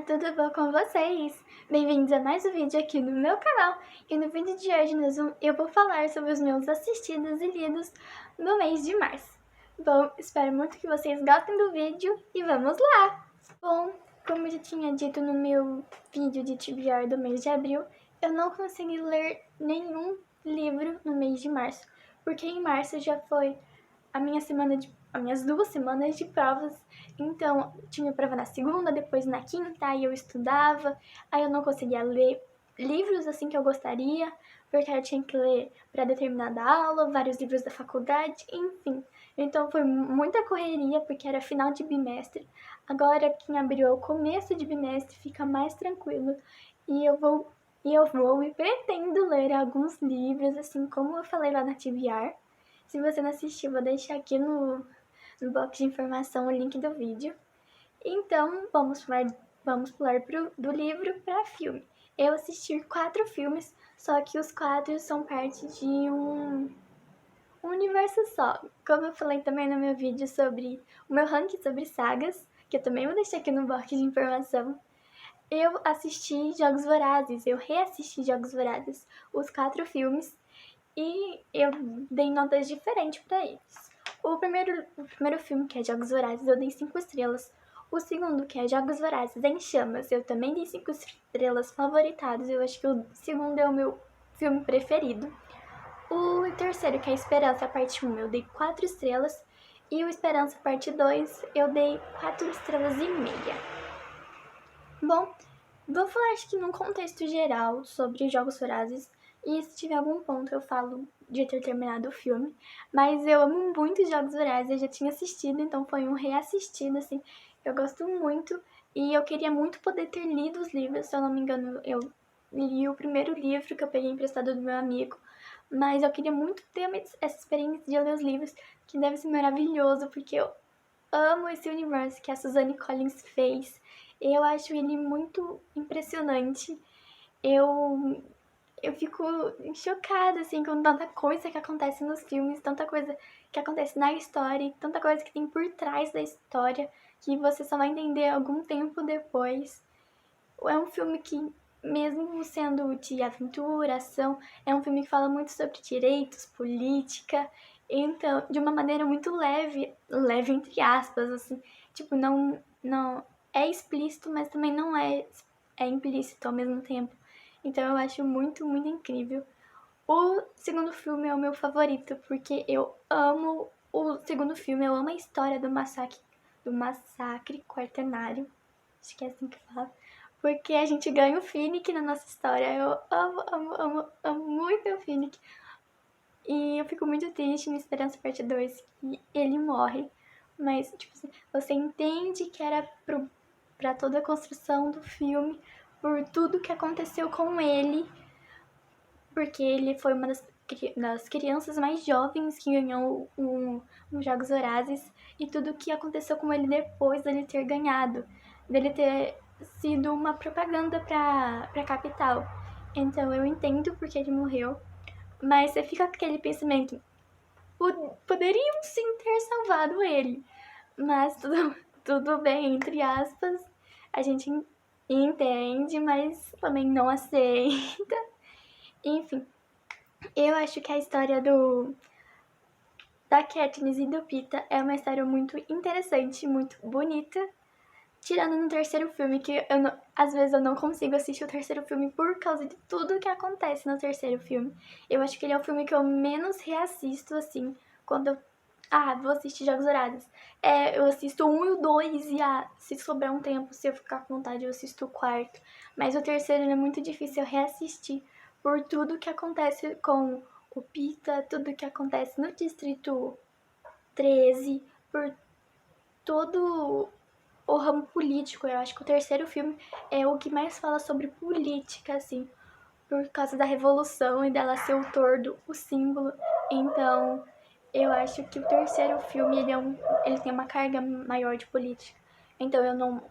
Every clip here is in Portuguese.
tudo bom com vocês? Bem-vindos a mais um vídeo aqui no meu canal. E no vídeo de hoje eu vou falar sobre os meus assistidos e lidos no mês de março. Bom, espero muito que vocês gostem do vídeo e vamos lá! Bom, como eu já tinha dito no meu vídeo de TBR do mês de abril, eu não consegui ler nenhum livro no mês de março, porque em março já foi as minhas 2 semanas de provas. Então, tinha prova na segunda, depois na quinta, aí eu estudava, aí eu não conseguia ler livros assim que eu gostaria, porque eu tinha que ler para determinada aula, vários livros da faculdade, enfim. Então foi muita correria, porque era final de bimestre. Agora que em abril é o começo de bimestre, fica mais tranquilo. E eu vou e pretendo ler alguns livros, assim como eu falei lá na TBR. Se você não assistiu, vou deixar aqui no box de informação o link do vídeo. Então, vamos pular do livro para filme. Eu assisti 4 filmes, só que os 4 são parte de um universo só. Como eu falei também no meu vídeo sobre o meu ranking sobre sagas, que eu também vou deixar aqui no box de informação, eu assisti Jogos Vorazes, eu reassisti Jogos Vorazes, os 4 filmes, e eu dei notas diferentes pra eles. O primeiro filme, que é Jogos Vorazes, eu dei 5 estrelas. O segundo, que é Jogos Vorazes em Chamas, eu também dei 5 estrelas favoritados. Eu acho que o segundo é o meu filme preferido. O terceiro, que é Esperança, parte 1, eu dei 4 estrelas. E o Esperança, parte 2, eu dei 4 estrelas e meia. Bom, vou falar acho que num contexto geral sobre Jogos Vorazes. E se tiver algum ponto eu falo de ter terminado o filme. Mas eu amo muito Jogos Vorazes, eu já tinha assistido, então foi um reassistido, assim. Eu gosto muito e eu queria muito poder ter lido os livros. Se eu não me engano, eu li o primeiro livro que eu peguei emprestado do meu amigo. Mas eu queria muito ter essa experiência de ler os livros, que deve ser maravilhoso, porque eu amo esse universo que a Suzanne Collins fez. Eu acho ele muito impressionante. Eu fico chocada, assim, com tanta coisa que acontece nos filmes, tanta coisa que acontece na história, tanta coisa que tem por trás da história, que você só vai entender algum tempo depois. É um filme que, mesmo sendo de aventura, ação, é um filme que fala muito sobre direitos, política, então, de uma maneira muito leve, leve entre aspas, assim, tipo, não é explícito, mas também não é implícito ao mesmo tempo. Então eu acho muito, muito incrível. O segundo filme é o meu favorito, porque eu amo o segundo filme, eu amo a história do massacre quaternário, acho que é assim que fala, porque a gente ganha o Finnick na nossa história. Eu amo, amo, amo, amo muito o Finnick. E eu fico muito triste no Esperança Parte 2 que ele morre. Mas, tipo assim, você entende que era pra toda a construção do filme, por tudo que aconteceu com ele, porque ele foi uma das crianças mais jovens que ganhou um Jogos Vorazes, e tudo que aconteceu com ele depois dele ter ganhado, dele ter sido uma propaganda pra capital. Então eu entendo porque ele morreu, mas você fica com aquele pensamento, poderiam sim ter salvado ele, mas tudo bem, entre aspas, a gente entende, mas também não aceita. Enfim, eu acho que a história da Katniss e do Peeta é uma história muito interessante, muito bonita. Tirando no terceiro filme, que às vezes eu não consigo assistir o terceiro filme por causa de tudo que acontece no terceiro filme. Eu acho que ele é o filme que eu menos reassisto, assim, quando eu... vou assistir Jogos Vorazes. Eu assisto o 1 e o 2 e, se sobrar um tempo, se eu ficar com vontade, eu assisto o quarto. Mas o terceiro é muito difícil eu reassistir por tudo que acontece com o Peeta, tudo que acontece no Distrito 13, por todo o ramo político. Eu acho que o terceiro filme é o que mais fala sobre política, assim, por causa da revolução e dela ser o tordo, o símbolo. Então, eu acho que o terceiro filme ele tem uma carga maior de política. Então eu não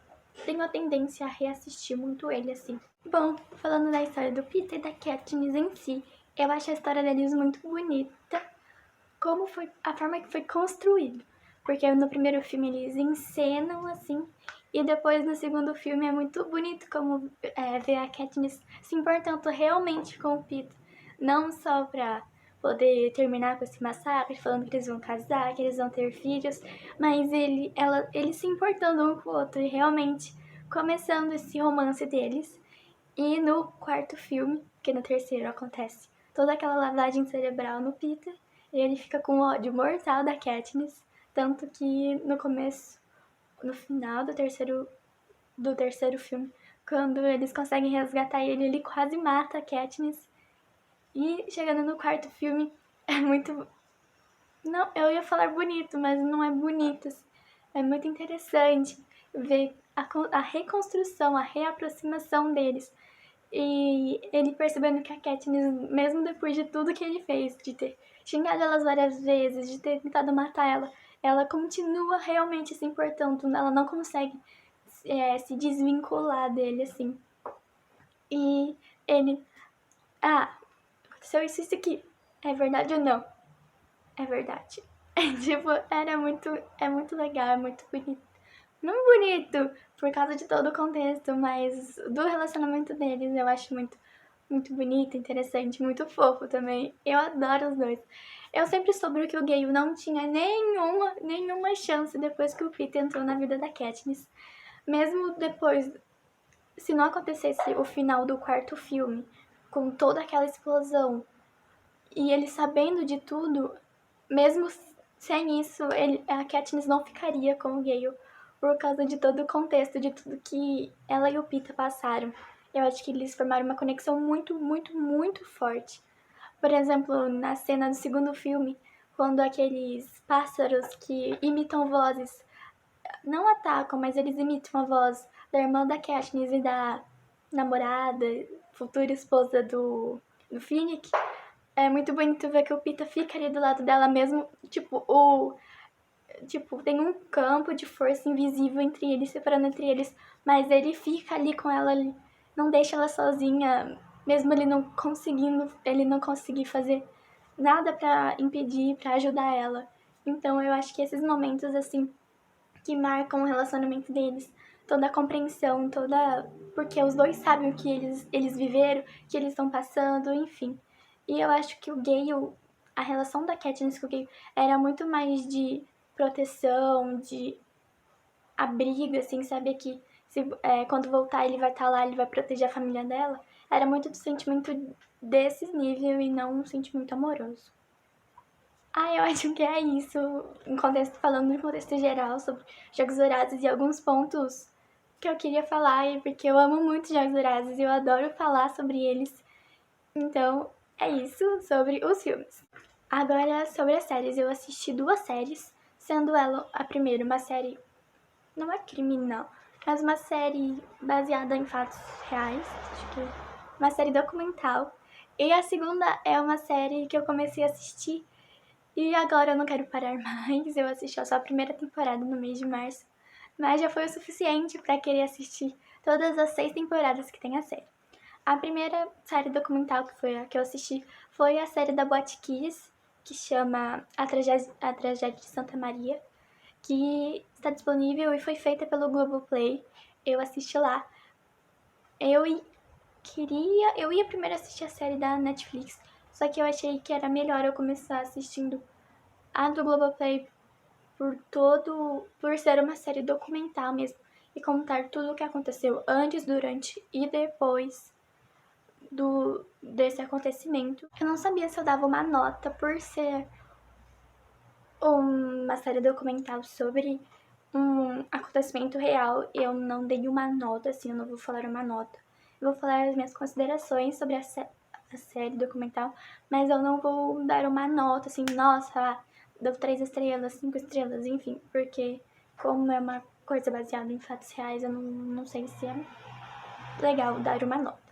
tenho a tendência a reassistir muito ele, assim. Bom, falando da história do Peter e da Katniss em si, eu acho a história deles muito bonita, como foi a forma que foi construído. Porque no primeiro filme eles encenam, assim, E depois no segundo filme é muito bonito como ver a Katniss se importando realmente com o Peeta. Não só pra poder terminar com esse massacre, falando que eles vão casar, que eles vão ter filhos, mas ele se importando um com o outro e realmente começando esse romance deles. E no quarto filme, que no terceiro acontece toda aquela lavagem cerebral no Peter, e ele fica com ódio mortal da Katniss, tanto que no final do terceiro filme, quando eles conseguem resgatar ele, ele quase mata a Katniss. E chegando no quarto filme, é muito... Não, eu ia falar bonito, mas não é bonito. É muito interessante ver a reconstrução, a reaproximação deles. E ele percebendo que a Katniss, mesmo depois de tudo que ele fez, de ter xingado elas várias vezes, de ter tentado matar ela continua realmente se importando, ela não consegue se desvincular dele, assim. E ele, aconteceu isso aqui, é verdade ou não? É verdade. Tipo, é muito legal, é muito bonito. Não bonito por causa de todo o contexto, mas do relacionamento deles eu acho muito bonito, interessante, muito fofo também. Eu adoro os dois. Eu sempre soube que o Gale não tinha nenhuma chance depois que o Peter entrou na vida da Katniss. Mesmo depois, se não acontecesse o final do quarto filme, com toda aquela explosão, e ele sabendo de tudo, mesmo sem isso, a Katniss não ficaria com o Gale por causa de todo o contexto, de tudo que ela e o Peeta passaram. Eu acho que eles formaram uma conexão muito forte. Por exemplo, na cena do segundo filme, quando aqueles pássaros que imitam vozes, não atacam, mas eles imitam a voz da irmã da Katniss e da namorada, futura esposa do Finnick. É muito bonito ver que o Peeta fica ali do lado dela mesmo, tem um campo de força invisível entre eles, separando entre eles, mas ele fica ali com ela, não deixa ela sozinha, mesmo ele não conseguir fazer nada pra impedir, pra ajudar ela. Então eu acho que esses momentos, assim, que marcam o relacionamento deles, toda a compreensão, porque os dois sabem o que eles viveram, o que eles estão passando, enfim. E eu acho que o Gale, a relação da Katniss com o Gale era muito mais de proteção, de abrigo, assim, saber que quando voltar ele vai estar lá, ele vai proteger a família dela. Era muito do sentimento desse nível e não um sentimento amoroso. Eu acho que é isso, falando em contexto geral sobre Jogos Vorazes e alguns pontos que eu queria falar, porque eu amo muito Jogos Vorazes e eu adoro falar sobre eles. Então, é isso sobre os filmes. Agora, sobre as séries, eu assisti 2 séries, sendo ela a primeira uma série, não é criminal, mas uma série baseada em fatos reais, acho que uma série documental. E a segunda é uma série que eu comecei a assistir e agora eu não quero parar mais, eu assisti só a primeira temporada no mês de março, mas já foi o suficiente pra querer assistir todas as 6 temporadas que tem a série. A primeira série documental que foi a que eu assisti foi a série da Botkiss, que chama A Tragédia de Santa Maria, que está disponível e foi feita pelo Globoplay. Eu assisti lá. Eu ia primeiro assistir a série da Netflix, só que eu achei que era melhor eu começar assistindo a do Globoplay por ser uma série documental mesmo e contar tudo o que aconteceu antes, durante e depois desse acontecimento. Eu não sabia se eu dava uma nota por ser uma série documental sobre um acontecimento real. Eu não dei uma nota, assim, eu não vou falar uma nota. Eu vou falar as minhas considerações sobre a série documental, mas eu não vou dar uma nota, assim, nossa, dou 3 estrelas, 5 estrelas, enfim, porque como é uma coisa baseada em fatos reais, eu não sei se é legal dar uma nota.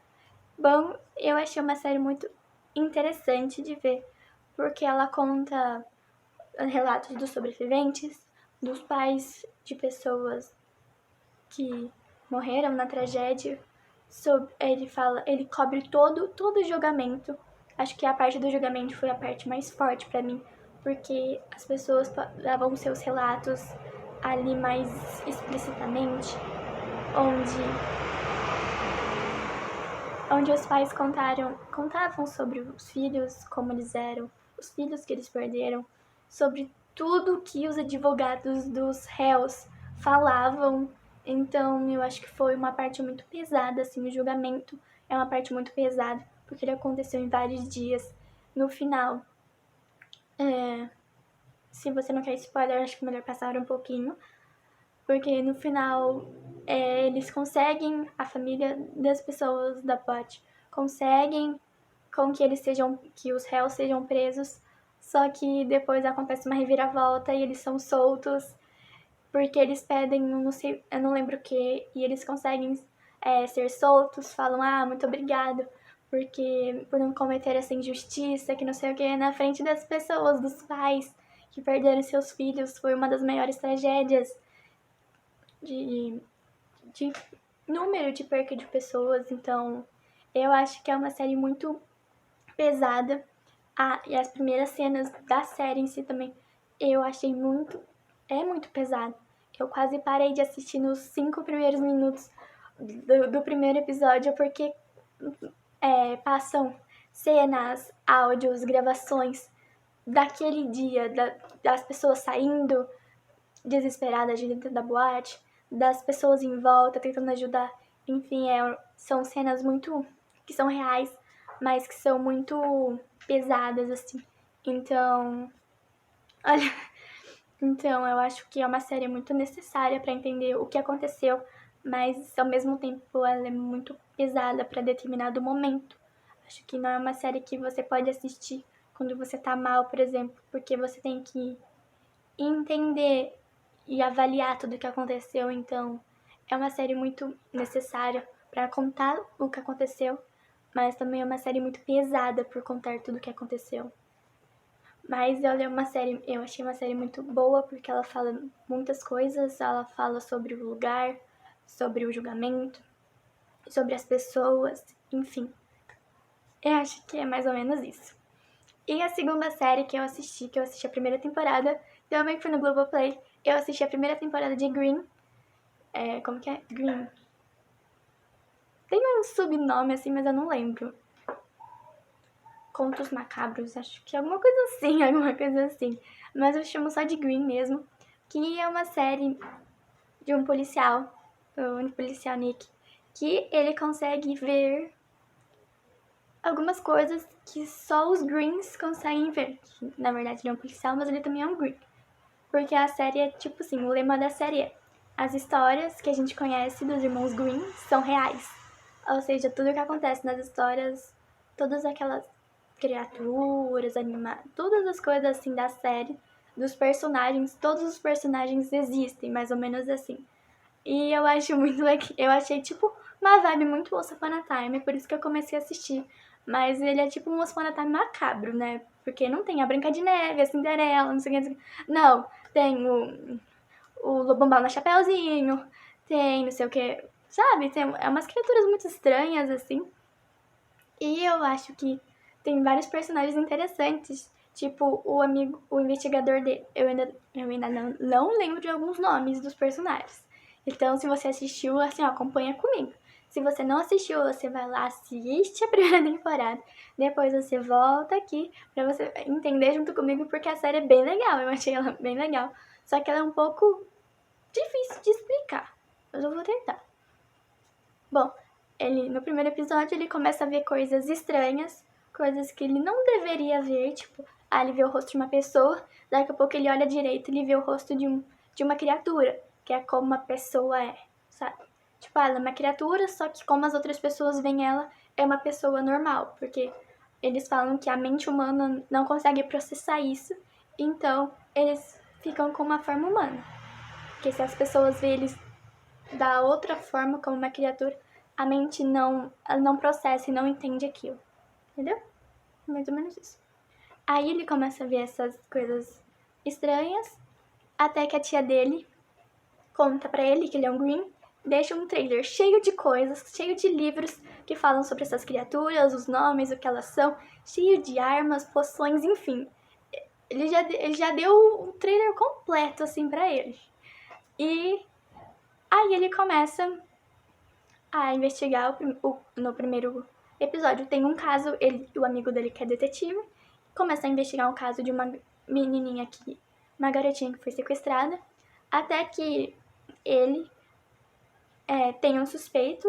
Bom, eu achei uma série muito interessante de ver, porque ela conta relatos dos sobreviventes, dos pais de pessoas que morreram na tragédia. Ele cobre todo o julgamento. Acho que a parte do julgamento foi a parte mais forte pra mim, porque as pessoas davam seus relatos ali mais explicitamente. onde os pais contavam sobre os filhos, como eles eram, os filhos que eles perderam, sobre tudo que os advogados dos réus falavam. Então eu acho que foi uma parte muito pesada, assim, o julgamento é uma parte muito pesada, porque ele aconteceu em vários dias. No final, se você não quer spoiler, acho que é melhor passar um pouquinho, porque no final eles conseguem, a família das pessoas da Pot conseguem com que os réus sejam presos, só que depois acontece uma reviravolta e eles são soltos, porque eles pedem, não sei, eu não lembro o que, e eles conseguem ser soltos, falam, muito obrigado, porque por não cometer essa injustiça, que não sei o que, na frente das pessoas, dos pais que perderam seus filhos, foi uma das maiores tragédias de número de perca de pessoas. Então eu acho que é uma série muito pesada. E as primeiras cenas da série em si também eu achei muito pesado. Eu quase parei de assistir nos 5 primeiros minutos do primeiro episódio, porque passam cenas, áudios, gravações daquele dia, das pessoas saindo desesperadas de dentro da boate, das pessoas em volta tentando ajudar. Enfim, são cenas muito que são reais, mas que são muito pesadas, assim. Então, olha, então eu acho que é uma série muito necessária para entender o que aconteceu, mas ao mesmo tempo ela é muito pesada para determinado momento. Acho que não é uma série que você pode assistir quando você tá mal, por exemplo, porque você tem que entender e avaliar tudo o que aconteceu. Então é uma série muito necessária para contar o que aconteceu, mas também é uma série muito pesada por contar tudo o que aconteceu. Mas eu achei uma série muito boa, porque ela fala muitas coisas, ela fala sobre o lugar, sobre o julgamento, sobre as pessoas, enfim. Eu acho que é mais ou menos isso. E a segunda série que eu assisti a primeira temporada, também foi no Globoplay. Eu assisti a primeira temporada de Green. Como que é? Green. Tem um subnome assim, mas eu não lembro. Contos Macabros, acho que é alguma coisa assim. Mas eu chamo só de Green mesmo, que é uma série de um policial, o policial Nick, que ele consegue ver algumas coisas que só os Greens conseguem ver. Que, na verdade, ele é um policial, mas ele também é um Green. Porque a série é tipo assim, o lema da série é: as histórias que a gente conhece dos irmãos Green são reais. Ou seja, tudo que acontece nas histórias, todas aquelas criaturas, todas as coisas assim da série, dos personagens, todos os personagens existem, mais ou menos assim. E eu acho muito legal, eu achei tipo uma vibe muito Once Upon a Time, por isso que eu comecei a assistir. Mas ele é tipo um Once Upon a Time macabro, né? Porque não tem a Branca de Neve, a Cinderela, não sei o que. Não, tem o Lobão na Chapeuzinho, tem não sei o que, sabe? Tem umas criaturas muito estranhas, assim. E eu acho que tem vários personagens interessantes, tipo o investigador dele. Eu ainda não lembro de alguns nomes dos personagens. Então, se você assistiu, assim, ó, acompanha comigo. Se você não assistiu, você vai lá, assiste a primeira temporada. Depois você volta aqui pra você entender junto comigo, porque a série é bem legal. Eu achei ela bem legal. Só que ela é um pouco difícil de explicar. Mas eu vou tentar. Bom, no primeiro episódio, ele começa a ver coisas estranhas, coisas que ele não deveria ver, tipo, ele vê o rosto de uma pessoa, daqui a pouco ele olha direito e ele vê o rosto de uma criatura, que é como uma pessoa é, sabe? Tipo, ela é uma criatura, só que como as outras pessoas veem ela, é uma pessoa normal, porque eles falam que a mente humana não consegue processar isso, então eles ficam com uma forma humana. Porque se as pessoas veem eles da outra forma, como uma criatura, a mente não processa e não entende aquilo. Entendeu? Mais ou menos isso. Aí ele começa a ver essas coisas estranhas, até que a tia dele conta pra ele que ele é um Green, deixa um trailer cheio de coisas, cheio de livros que falam sobre essas criaturas, os nomes, o que elas são, cheio de armas, poções, enfim. Ele já deu o trailer completo, assim, pra ele. E aí ele começa a investigar no primeiro episódio. Tem um caso, ele e o amigo dele que é detetive, começa a investigar um caso de uma menininha uma garotinha que foi sequestrada, até que ele tem um suspeito,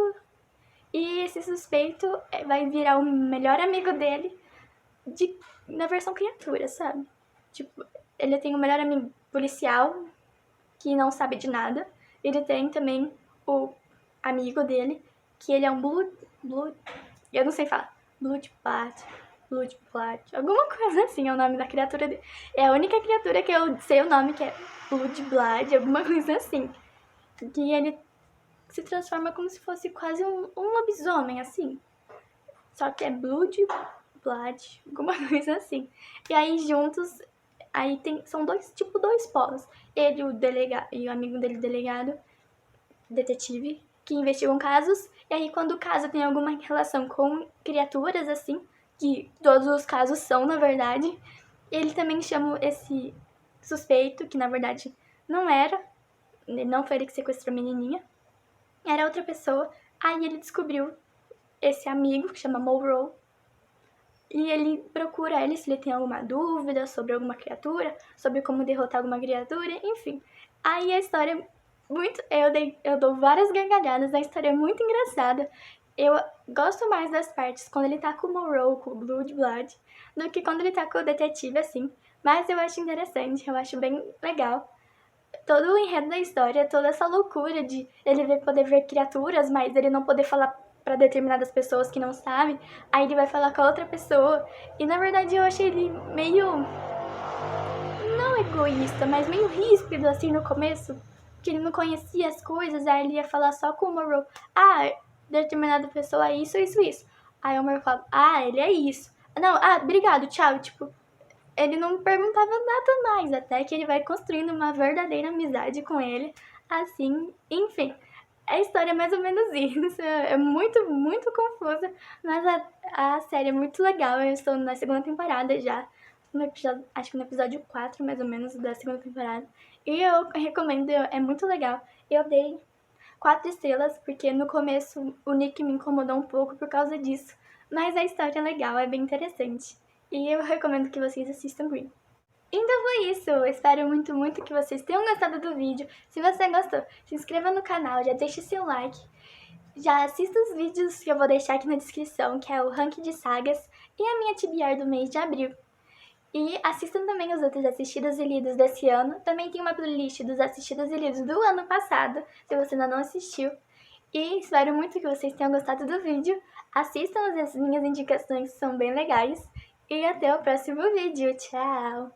e esse suspeito vai virar o melhor amigo dele na versão criatura, sabe? Tipo, ele tem o melhor amigo policial, que não sabe de nada. Ele tem também o amigo dele, que ele é um eu não sei falar. Bloodblatt, alguma coisa assim é o nome da criatura dele. É a única criatura que eu sei o nome, que é Bloodblatt, alguma coisa assim. Que ele se transforma como se fosse quase um lobisomem, assim. Só que é Blood, alguma coisa assim. E aí juntos, são dois polos. Ele e o amigo dele, delegado, detetive, que investigam casos. E aí quando o caso tem alguma relação com criaturas, assim, que todos os casos são, na verdade, ele também chama esse suspeito, que na verdade não foi ele que sequestrou a menininha, era outra pessoa. Aí ele descobriu esse amigo, que chama Monroe, e ele procura ele se ele tem alguma dúvida sobre alguma criatura, sobre como derrotar alguma criatura, enfim. Aí a história é muito... Eu dou várias gargalhadas, a história é muito engraçada. Eu gosto mais das partes quando ele tá com o Monroe, com o Blood, do que quando ele tá com o detetive, assim. Mas eu acho interessante, eu acho bem legal. Todo o enredo da história, toda essa loucura de ele poder ver criaturas, mas ele não poder falar pra determinadas pessoas que não sabem, aí ele vai falar com a outra pessoa. E na verdade eu achei ele meio... não egoísta, mas meio ríspido assim no começo, que ele não conhecia as coisas, aí ele ia falar só com o Monroe. Determinada pessoa é isso, isso, isso. Aí o Monroe fala, ele é isso. Não, obrigado, tchau, tipo... Ele não perguntava nada mais, até que ele vai construindo uma verdadeira amizade com ele, assim, enfim. A história é mais ou menos isso, é muito, muito confusa, mas a série é muito legal. Eu estou na segunda temporada já, acho que no episódio 4, mais ou menos, da segunda temporada. E eu recomendo, é muito legal. Eu dei 4 estrelas, porque no começo o Nick me incomodou um pouco por causa disso, mas a história é legal, é bem interessante. E eu recomendo que vocês assistam Green. Então foi isso, eu espero muito, muito que vocês tenham gostado do vídeo. Se você gostou, se inscreva no canal, já deixe seu like. Já assista os vídeos que eu vou deixar aqui na descrição, que é o ranking de sagas e a minha TBR do mês de abril. E assistam também os outros assistidos e lidos desse ano. Também tem uma playlist dos assistidos e lidos do ano passado, se você ainda não assistiu. E espero muito que vocês tenham gostado do vídeo. Assistam as minhas indicações, que são bem legais. E até o próximo vídeo. Tchau!